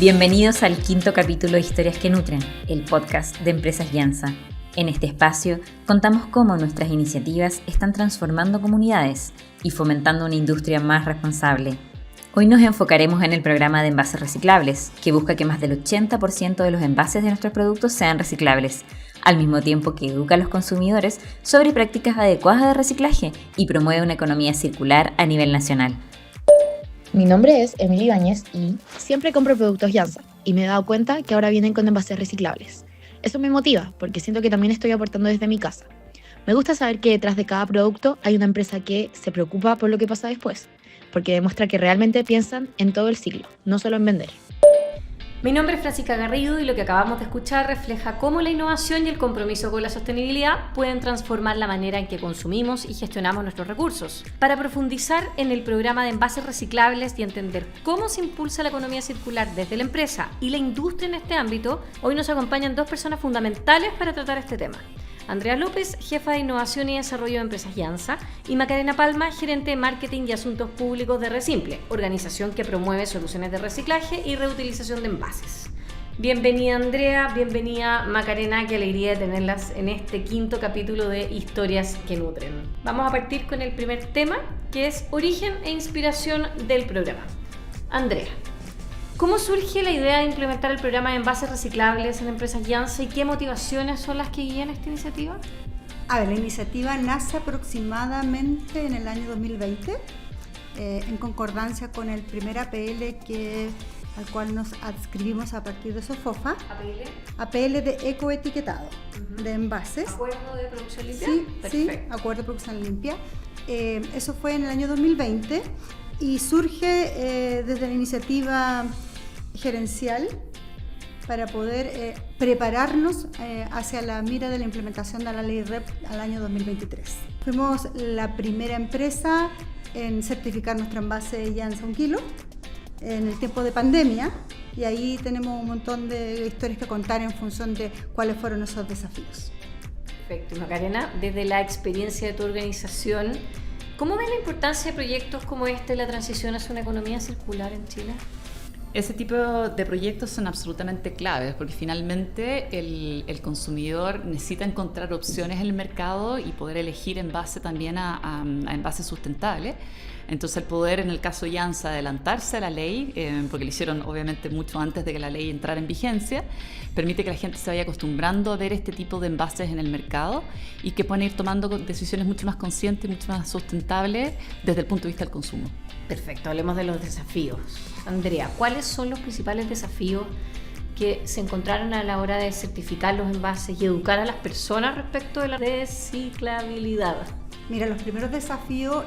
Bienvenidos al quinto capítulo de Historias que Nutren, el podcast de Empresas Llanza. En este espacio contamos cómo nuestras iniciativas están transformando comunidades y fomentando una industria más responsable. Hoy nos enfocaremos en el programa de envases reciclables, que busca que más del 80% de los envases de nuestros productos sean reciclables, al mismo tiempo que educa a los consumidores sobre prácticas adecuadas de reciclaje y promueve una economía circular a nivel nacional. Mi nombre es Emily Ibáñez y siempre compro productos Llanza y me he dado cuenta que ahora vienen con envases reciclables. Eso me motiva porque siento que también estoy aportando desde mi casa. Me gusta saber que detrás de cada producto hay una empresa que se preocupa por lo que pasa después, porque demuestra que realmente piensan en todo el ciclo, no solo en vender. Mi nombre es Francisca Garrido y lo que acabamos de escuchar refleja cómo la innovación y el compromiso con la sostenibilidad pueden transformar la manera en que consumimos y gestionamos nuestros recursos. Para profundizar en el programa de envases reciclables y entender cómo se impulsa la economía circular desde la empresa y la industria en este ámbito, hoy nos acompañan dos personas fundamentales para tratar este tema. Andrea López, jefa de Innovación y Desarrollo de Empresas Llanza, y Macarena Palma, gerente de Marketing y Asuntos Públicos de Resimple, organización que promueve soluciones de reciclaje y reutilización de envases. Bienvenida Andrea, bienvenida Macarena, qué alegría de tenerlas en este quinto capítulo de Historias que Nutren. Vamos a partir con el primer tema, que es origen e inspiración del programa. Andrea, ¿cómo surge la idea de implementar el programa de envases reciclables en Empresas Llanza y qué motivaciones son las que guían esta iniciativa? La iniciativa nace aproximadamente en el año 2020, en concordancia con el primer APL al cual nos adscribimos a partir de SOFOFA. APL de ecoetiquetado de envases. ¿Acuerdo de producción limpia? Sí, acuerdo de producción limpia. Eso fue en el año 2020 y surge desde la iniciativa gerencial para poder prepararnos hacia la mira de la implementación de la ley REP al año 2023. Fuimos la primera empresa en certificar nuestro envase Llanza 1 kilo en el tiempo de pandemia, y ahí tenemos un montón de historias que contar en función de cuáles fueron esos desafíos. Perfecto. Macarena, desde la experiencia de tu organización, ¿cómo ves la importancia de proyectos como este en la transición hacia una economía circular en Chile? Ese tipo de proyectos son absolutamente claves porque finalmente el consumidor necesita encontrar opciones en el mercado y poder elegir en base también a envases sustentables. Entonces el poder, en el caso Llanza, adelantarse a la ley, porque lo hicieron obviamente mucho antes de que la ley entrara en vigencia, permite que la gente se vaya acostumbrando a ver este tipo de envases en el mercado y que puedan ir tomando decisiones mucho más conscientes, mucho más sustentables desde el punto de vista del consumo. Perfecto, hablemos de los desafíos. Andrea, ¿cuáles son los principales desafíos que se encontraron a la hora de certificar los envases y educar a las personas respecto de la reciclabilidad? Mira, los primeros desafíos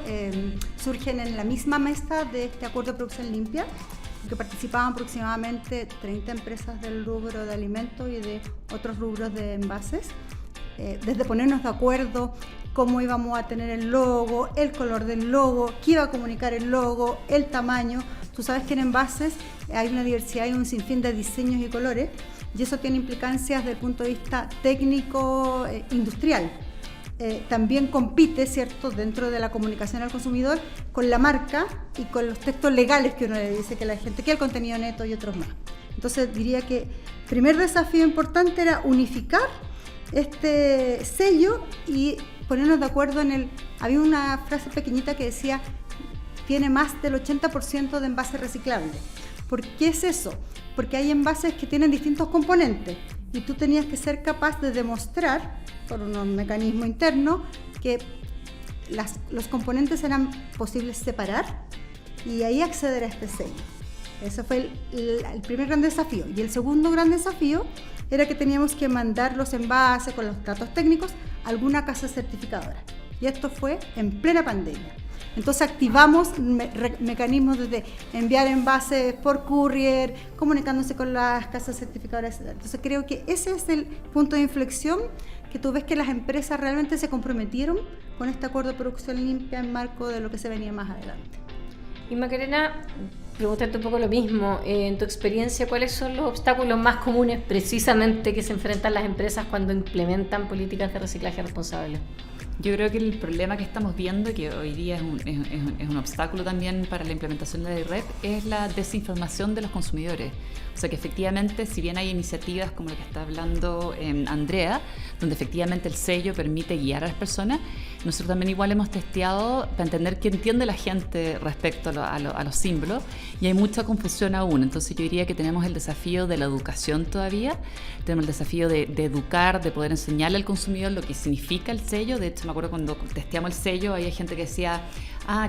surgen en la misma mesa de este acuerdo de producción limpia, que participaban aproximadamente 30 empresas del rubro de alimentos y de otros rubros de envases. Desde ponernos de acuerdo cómo íbamos a tener el logo, el color del logo, qué iba a comunicar el logo, el tamaño. Tú sabes que en envases hay una diversidad y un sinfín de diseños y colores, y eso tiene implicancias desde el punto de vista técnico, industrial. También compite, ¿cierto?, dentro de la comunicación al consumidor con la marca y con los textos legales que uno le dice que a la gente, que el contenido neto y otros más. Entonces diría que el primer desafío importante era unificar este sello y ponernos de acuerdo había una frase pequeñita que decía: tiene más del 80% de envases reciclables. ¿Por qué es eso? Porque hay envases que tienen distintos componentes y tú tenías que ser capaz de demostrar por un mecanismo interno que los componentes eran posibles separar y ahí acceder a este sello. Ese fue el primer gran desafío. Y el segundo gran desafío era que teníamos que mandar los envases con los datos técnicos a alguna casa certificadora. Y esto fue en plena pandemia. Entonces activamos mecanismos de enviar envases por courier, comunicándose con las casas certificadoras. Entonces creo que ese es el punto de inflexión, que tú ves que las empresas realmente se comprometieron con este acuerdo de producción limpia en marco de lo que se venía más adelante. Y Macarena, preguntarte un poco lo mismo. En tu experiencia, ¿cuáles son los obstáculos más comunes precisamente que se enfrentan las empresas cuando implementan políticas de reciclaje responsable? Yo creo que el problema que estamos viendo, que hoy día es un obstáculo también para la implementación de la LREP, es la desinformación de los consumidores. O sea que efectivamente, si bien hay iniciativas como la que está hablando Andrea, donde efectivamente el sello permite guiar a las personas, nosotros también igual hemos testeado para entender qué entiende la gente respecto a los símbolos, y hay mucha confusión aún. Entonces yo diría que tenemos el desafío de la educación todavía, tenemos el desafío de educar, de poder enseñarle al consumidor lo que significa el sello. De hecho, me acuerdo cuando testeamos el sello, había gente que decía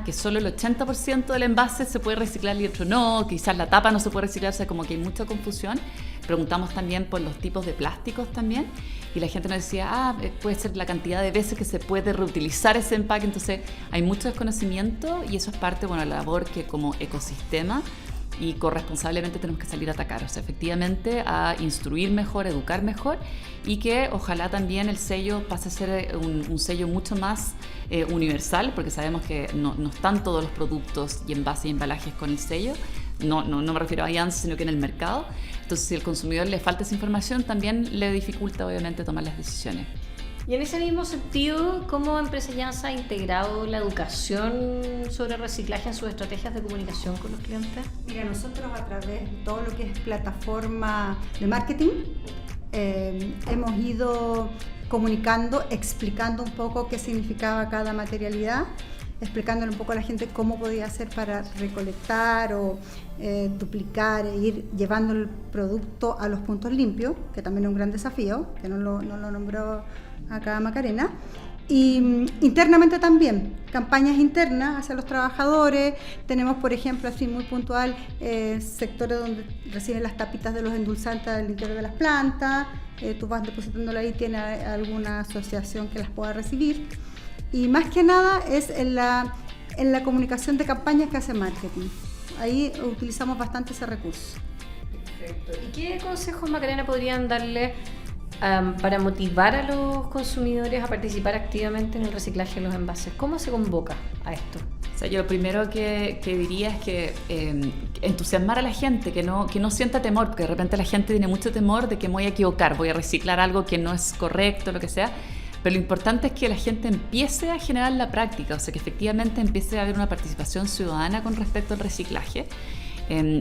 que solo el 80% del envase se puede reciclar y otro no, quizás la tapa no se puede reciclar, o sea, como que hay mucha confusión. Preguntamos también por los tipos de plásticos también, y la gente nos decía, puede ser la cantidad de veces que se puede reutilizar ese empaque. Entonces hay mucho desconocimiento, y eso es parte, bueno, de la labor que como ecosistema y corresponsablemente tenemos que salir a atacar. O sea, efectivamente a instruir mejor, educar mejor, y que ojalá también el sello pase a ser un sello mucho más universal, porque sabemos que no están todos los productos y envases y embalajes con el sello. No me refiero a Janssen, sino que en el mercado. Entonces, si al consumidor le falta esa información, también le dificulta obviamente tomar las decisiones. Y en ese mismo sentido, ¿cómo Empresas Janssen ha integrado la educación sobre reciclaje en sus estrategias de comunicación con los clientes? Mira, nosotros a través de todo lo que es plataforma de marketing, hemos ido comunicando, explicando un poco qué significaba cada materialidad, explicándole un poco a la gente cómo podía hacer para recolectar o duplicar e ir llevando el producto a los puntos limpios, que también es un gran desafío, que no lo nombró acá Macarena. Y internamente también, campañas internas hacia los trabajadores. Tenemos, por ejemplo, así muy puntual, sectores donde reciben las tapitas de los endulzantes del interior de las plantas. Tú vas depositándolo ahí, tiene alguna asociación que las pueda recibir. Y más que nada es en la comunicación de campañas que hace marketing. Ahí utilizamos bastante ese recurso. Perfecto. ¿Y qué consejos, Macarena, podrían darle para motivar a los consumidores a participar activamente en el reciclaje de los envases? ¿Cómo se convoca a esto? O sea, yo lo primero que diría es que entusiasmar a la gente, que no sienta temor, porque de repente la gente tiene mucho temor de que me voy a equivocar, voy a reciclar algo que no es correcto, lo que sea. Pero lo importante es que la gente empiece a generar la práctica, o sea, que efectivamente empiece a haber una participación ciudadana con respecto al reciclaje.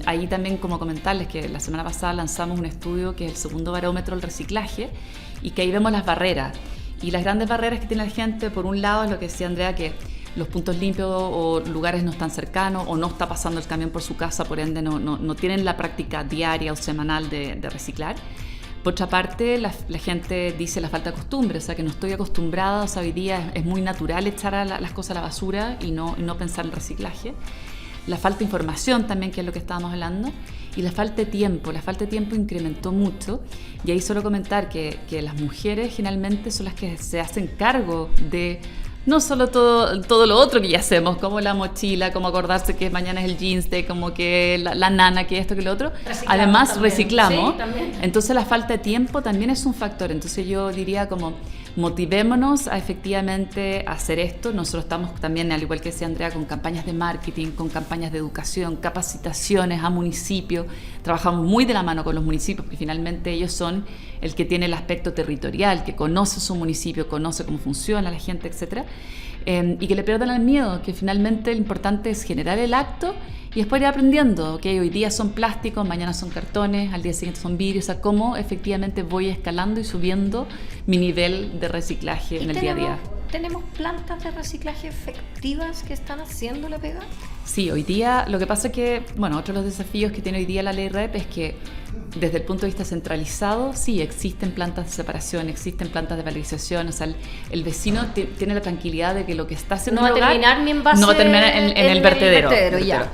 Ahí también, como comentarles que la semana pasada lanzamos un estudio que es el segundo barómetro del reciclaje, y que ahí vemos las barreras. Y las grandes barreras que tiene la gente, por un lado, es lo que decía Andrea, que los puntos limpios o lugares no están cercanos, o no está pasando el camión por su casa, por ende no tienen la práctica diaria o semanal de reciclar. Por otra parte, la gente dice la falta de costumbre, o sea, que no estoy acostumbrada, o sea, hoy día es muy natural echar las cosas a la basura y no pensar en reciclaje. La falta de información también, que es lo que estábamos hablando, y la falta de tiempo. La falta de tiempo incrementó mucho, y ahí solo comentar que las mujeres generalmente son las que se hacen cargo de no solo todo lo otro que ya hacemos, como la mochila, como acordarse que mañana es el jeans day, como que la nana, que esto, que lo otro. Además también reciclamos, sí, también. Entonces la falta de tiempo también es un factor. Entonces yo diría como motivémonos a efectivamente hacer esto. Nosotros estamos también, al igual que decía Andrea, con campañas de marketing, con campañas de educación, capacitaciones a municipios. Trabajamos muy de la mano con los municipios, porque finalmente ellos son el que tiene el aspecto territorial, que conoce su municipio, conoce cómo funciona la gente, etcétera. Y que le pierdan el miedo, que finalmente lo importante es generar el acto y después ir aprendiendo, que hoy día son plásticos, mañana son cartones, al día siguiente son vidrios, o sea, cómo efectivamente voy escalando y subiendo mi nivel de reciclaje en el día a día. ¿Tenemos plantas de reciclaje efectivas que están haciendo la pega? Sí, hoy día lo que pasa es que, bueno, otro de los desafíos que tiene hoy día la ley REP es que desde el punto de vista centralizado, sí, existen plantas de separación, existen plantas de valorización, o sea, el vecino tiene la tranquilidad de que lo que está haciendo no va a terminar mi envase no va a terminar en el vertedero. Ya.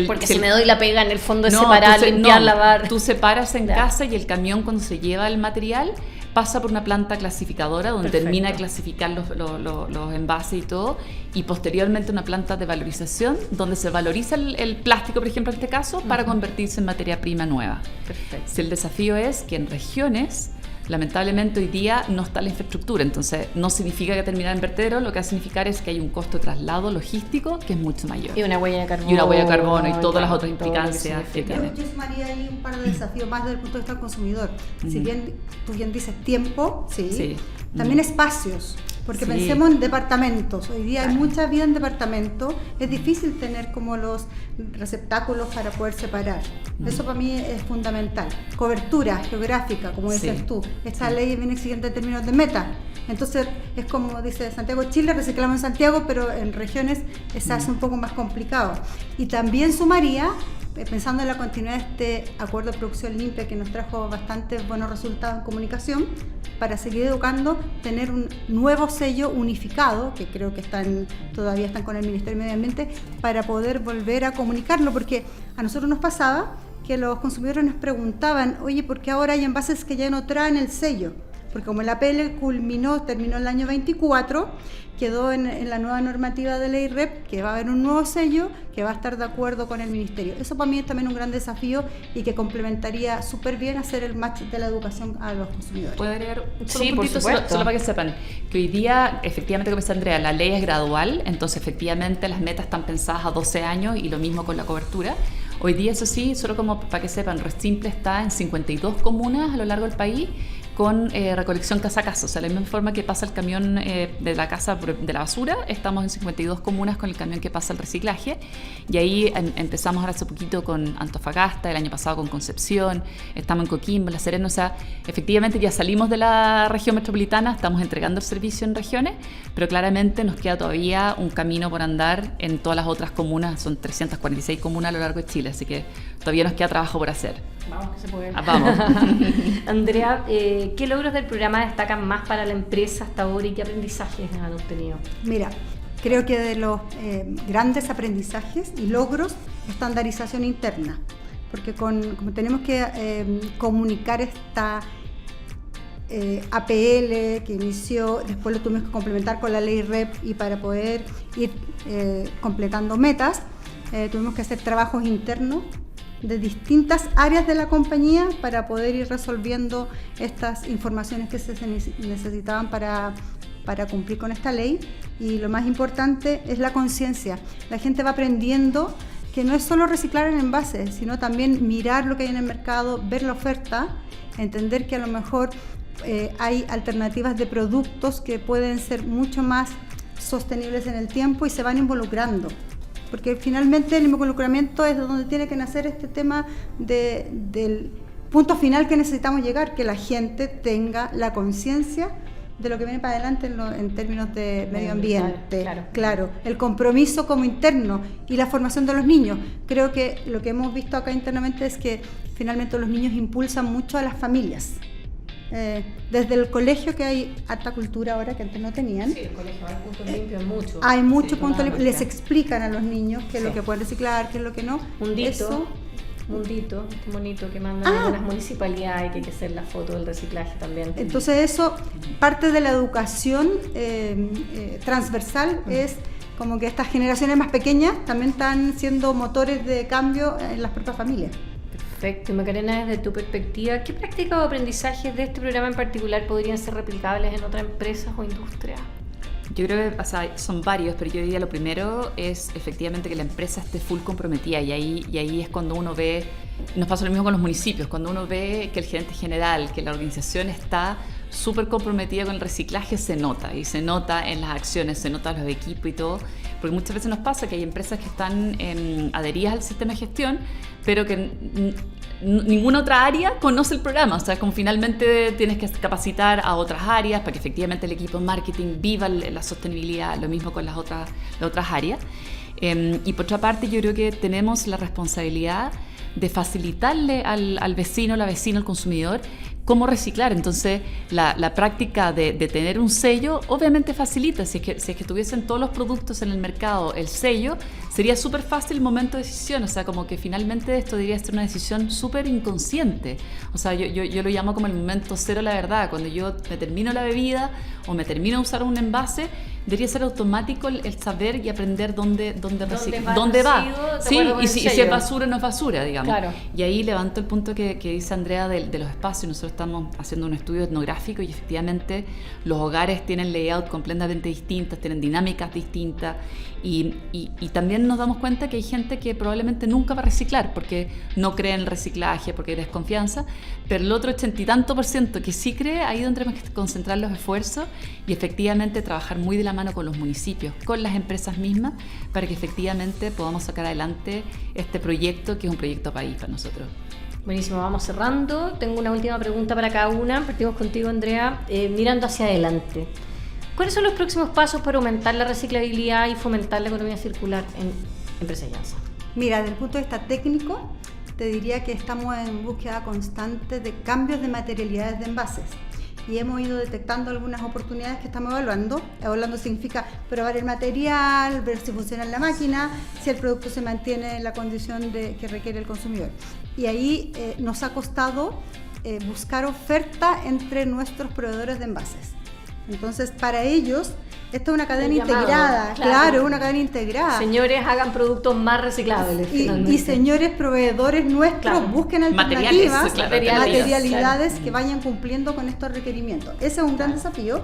Porque si me doy la pega en el fondo de separar, limpiar, lavar. Tú separas en casa, y el camión cuando se lleva el material pasa por una planta clasificadora donde termina de clasificar los envases y todo, y posteriormente una planta de valorización donde se valoriza el plástico, por ejemplo, en este caso, para convertirse en materia prima nueva. Perfecto. Si el desafío es que en regiones, lamentablemente hoy día no está la infraestructura, entonces no significa que terminar en vertedero, lo que va a significar es que hay un costo de traslado logístico que es mucho mayor. Y una huella de carbono. Y todas las otras implicancias que tiene. Yo sumaría ahí un par de desafíos más desde el punto de vista del consumidor. Si bien tú bien dices tiempo, sí. También espacios. Porque Sí. pensemos en departamentos. Hoy día hay Claro. mucha vida en departamentos. Es difícil tener como los receptáculos para poder separar. Eso para mí es fundamental. Cobertura geográfica, como Sí. decías tú. Esta ley viene exigente en términos de meta. Entonces, es como dice Santiago Chile, reciclamos en Santiago, pero en regiones se hace un poco más complicado. Y también sumaría, pensando en la continuidad de este acuerdo de producción limpia que nos trajo bastante buenos resultados en comunicación, para seguir educando, tener un nuevo sello unificado, que creo que todavía están con el Ministerio de Medio Ambiente, para poder volver a comunicarlo, porque a nosotros nos pasaba que los consumidores nos preguntaban, oye, ¿por qué ahora hay envases que ya no traen el sello? Porque como el APL terminó el año 24, quedó en la nueva normativa de ley REP que va a haber un nuevo sello que va a estar de acuerdo con el Ministerio. Eso para mí es también un gran desafío y que complementaría súper bien hacer el match de la educación a los consumidores. ¿Puedo agregar un Sí, por puntito supuesto. solo para que sepan que hoy día, efectivamente, como dice Andrea, la ley es gradual, entonces efectivamente las metas están pensadas a 12 años y lo mismo con la cobertura. Hoy día, eso sí, solo como para que sepan, Resimple está en 52 comunas a lo largo del país con recolección casa a casa, o sea, de la misma forma que pasa el camión de la casa de la basura, estamos en 52 comunas con el camión que pasa el reciclaje, y ahí empezamos ahora hace poquito con Antofagasta, el año pasado con Concepción, estamos en Coquimbo, La Serena, o sea, efectivamente ya salimos de la región metropolitana, estamos entregando el servicio en regiones, pero claramente nos queda todavía un camino por andar en todas las otras comunas, son 346 comunas a lo largo de Chile, así que todavía nos queda trabajo por hacer. Vamos, que se puede. Vamos. Andrea, ¿qué logros del programa destacan más para la empresa hasta ahora y qué aprendizajes han obtenido? Mira, creo que de los grandes aprendizajes y logros, estandarización interna, porque como tenemos que comunicar esta APL que inició, después lo tuvimos que complementar con la ley REP y para poder ir completando metas, tuvimos que hacer trabajos internos de distintas áreas de la compañía para poder ir resolviendo estas informaciones que se necesitaban para cumplir con esta ley. Y lo más importante es la conciencia. La gente va aprendiendo que no es solo reciclar en envases, sino también mirar lo que hay en el mercado, ver la oferta, entender que a lo mejor hay alternativas de productos que pueden ser mucho más sostenibles en el tiempo y se van involucrando. Porque finalmente el involucramiento es donde tiene que nacer este tema del punto final que necesitamos llegar, que la gente tenga la conciencia de lo que viene para adelante en términos de medio ambiente. Claro, el compromiso como interno y la formación de los niños. Creo que lo que hemos visto acá internamente es que finalmente los niños impulsan mucho a las familias. Desde el colegio, que hay harta cultura ahora que antes no tenían. Sí, el colegio hay puntos limpios, mucho. Hay muchos Sí, puntos limpios. Les totalmente. explican a los niños qué es lo Sí. que pueden reciclar, qué es lo que no. Eso, Mundito, este monito que mandan algunas municipalidades, que hay que hacer la foto del reciclaje también. entonces eso, parte de la educación transversal es como que estas generaciones más pequeñas también están siendo motores de cambio en las propias familias. Perfecto. Y Macarena, desde tu perspectiva, ¿qué prácticas o aprendizajes de este programa en particular podrían ser replicables en otras empresas o industrias? Yo creo que son varios, pero yo diría lo primero es efectivamente que la empresa esté full comprometida y ahí es cuando uno ve, nos pasa lo mismo con los municipios, cuando uno ve que el gerente general, que la organización está súper comprometida con el reciclaje, se nota y se nota en las acciones, se nota en los equipos y todo, porque muchas veces nos pasa que hay empresas que están adheridas al sistema de gestión, pero que ninguna otra área conoce el programa, o sea, como finalmente tienes que capacitar a otras áreas para que efectivamente el equipo de marketing viva la sostenibilidad, lo mismo con las otras áreas. Y por otra parte, yo creo que tenemos la responsabilidad de facilitarle al vecino, la vecina, al consumidor, cómo reciclar. Entonces, la práctica de tener un sello obviamente facilita. Si es que tuviesen todos los productos en el mercado el sello, sería súper fácil el momento de decisión. O sea, como que finalmente esto debería ser una decisión súper inconsciente. O sea, yo lo llamo como el momento cero, la verdad. Cuando yo me termino la bebida o me termino de usar un envase, debería ser automático el saber y aprender dónde ¿Dónde va. Sí, y si sello. es basura o no es basura, digamos. Claro. Y ahí levanto el punto que dice Andrea de los espacios. Nosotros estamos haciendo un estudio etnográfico y efectivamente los hogares tienen layout completamente distintos, tienen dinámicas distintas y también nos damos cuenta que hay gente que probablemente nunca va a reciclar porque no cree en el reciclaje, porque hay desconfianza, pero el otro 80 y tanto % que sí cree, ahí es donde tenemos que concentrar los esfuerzos y efectivamente trabajar muy de la mano con los municipios, con las empresas mismas, para que efectivamente podamos sacar adelante este proyecto, que es un proyecto país para nosotros. Buenísimo, vamos cerrando. Tengo una última pregunta para cada una. Partimos contigo, Andrea, mirando hacia adelante. ¿Cuáles son los próximos pasos para aumentar la reciclabilidad y fomentar la economía circular en Empresas Llanza? Mira, desde el punto de vista técnico, te diría que estamos en búsqueda constante de cambios de materialidades de envases. Y hemos ido detectando algunas oportunidades que estamos evaluando. Evaluando significa probar el material, ver si funciona en la máquina, si el producto se mantiene en la condición que requiere el consumidor. Y ahí nos ha costado buscar oferta entre nuestros proveedores de envases. Entonces, para ellos, esto es una cadena integrada. Claro, una cadena integrada. Señores, hagan productos más reciclables. Y señores proveedores nuestros, busquen alternativas, materialidades que vayan cumpliendo con estos requerimientos. Ese es un gran desafío.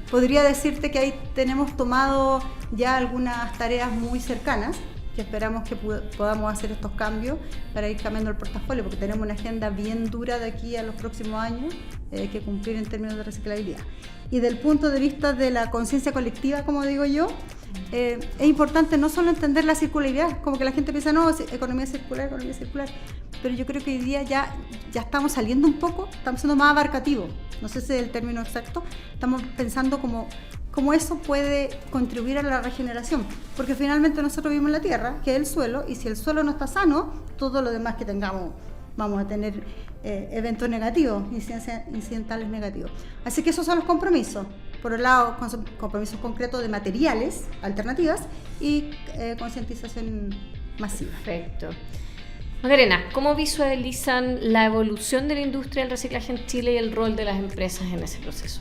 Podría decirte que ahí tenemos tomado ya algunas tareas muy cercanas, que esperamos que podamos hacer estos cambios para ir cambiando el portafolio, porque tenemos una agenda bien dura de aquí a los próximos años que cumplir en términos de reciclabilidad. Y del punto de vista de la conciencia colectiva, como digo yo, es importante no solo entender la circularidad, como que la gente piensa, no, economía circular, pero yo creo que hoy día ya estamos saliendo un poco, estamos siendo más abarcativos, no sé si es el término exacto, estamos pensando cómo eso puede contribuir a la regeneración, porque finalmente nosotros vivimos en la tierra, que es el suelo, y si el suelo no está sano, todo lo demás que tengamos vamos a tener eventos negativos, incidentales negativos. Así que esos son los compromisos. Por un lado, compromisos concretos de materiales, alternativas, y concientización masiva. Perfecto. Macarena, ¿cómo visualizan la evolución de la industria del reciclaje en Chile y el rol de las empresas en ese proceso?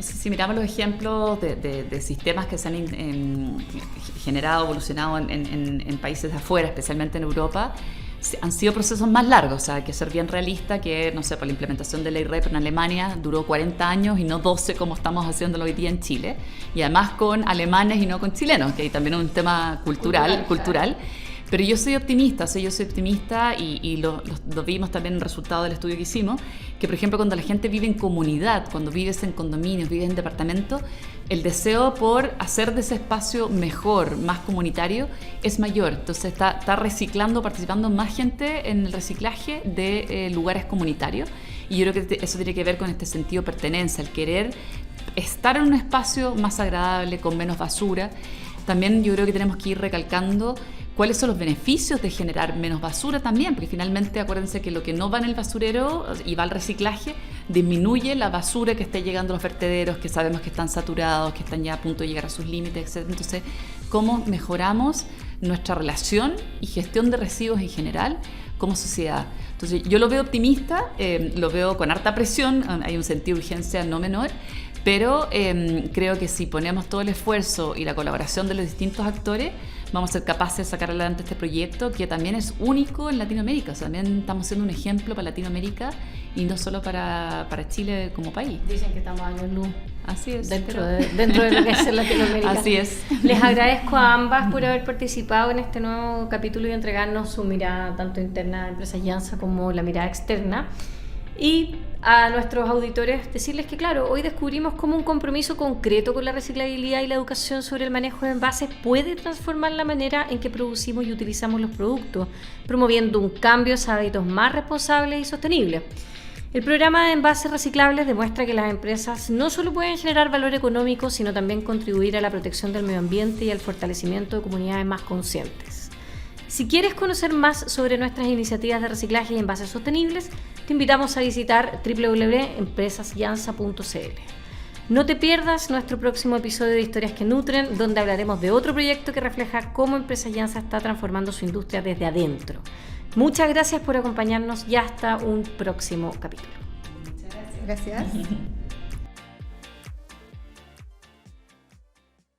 Si miramos los ejemplos de sistemas que se han generado, evolucionado en países de afuera, especialmente en Europa, han sido procesos más largos. O sea, hay que ser bien realista, que, no sé, por la implementación de ley REP en Alemania duró 40 años y no 12 como estamos haciéndolo hoy día en Chile. Y además con alemanes y no con chilenos, que hay también un tema cultural. Pero yo soy optimista y lo vimos también en el resultado del estudio que hicimos, que por ejemplo cuando la gente vive en comunidad, cuando vives en condominios, vives en departamentos, el deseo por hacer de ese espacio mejor, más comunitario, es mayor. Entonces está reciclando, participando más gente en el reciclaje de lugares comunitarios. Y yo creo que eso tiene que ver con este sentido de pertenencia, el querer estar en un espacio más agradable, con menos basura. También yo creo que tenemos que ir recalcando cuáles son los beneficios de generar menos basura también, porque finalmente acuérdense que lo que no va en el basurero y va al reciclaje disminuye la basura que esté llegando a los vertederos, que sabemos que están saturados, que están ya a punto de llegar a sus límites, etc. Entonces, ¿cómo mejoramos nuestra relación y gestión de residuos en general como sociedad? Entonces, yo lo veo optimista, lo veo con harta presión, hay un sentido de urgencia no menor, pero creo que si ponemos todo el esfuerzo y la colaboración de los distintos actores, vamos a ser capaces de sacar adelante este proyecto que también es único en Latinoamérica. O sea, también estamos siendo un ejemplo para Latinoamérica y no solo para Chile como país. Dicen que estamos años luz. Así es. Dentro de lo que es Latinoamérica. Así es. Les agradezco a ambas por haber participado en este nuevo capítulo y entregarnos su mirada tanto interna de Empresas Llanza como la mirada externa. Y a nuestros auditores decirles que, claro, hoy descubrimos cómo un compromiso concreto con la reciclabilidad y la educación sobre el manejo de envases puede transformar la manera en que producimos y utilizamos los productos, promoviendo un cambio hacia hábitos más responsables y sostenibles. El programa de envases reciclables demuestra que las empresas no solo pueden generar valor económico, sino también contribuir a la protección del medio ambiente y al fortalecimiento de comunidades más conscientes. Si quieres conocer más sobre nuestras iniciativas de reciclaje y envases sostenibles, te invitamos a visitar www.empresasllanza.cl. No te pierdas nuestro próximo episodio de Historias que Nutren, donde hablaremos de otro proyecto que refleja cómo Empresas Llanza está transformando su industria desde adentro. Muchas gracias por acompañarnos y hasta un próximo capítulo. Muchas gracias. Gracias.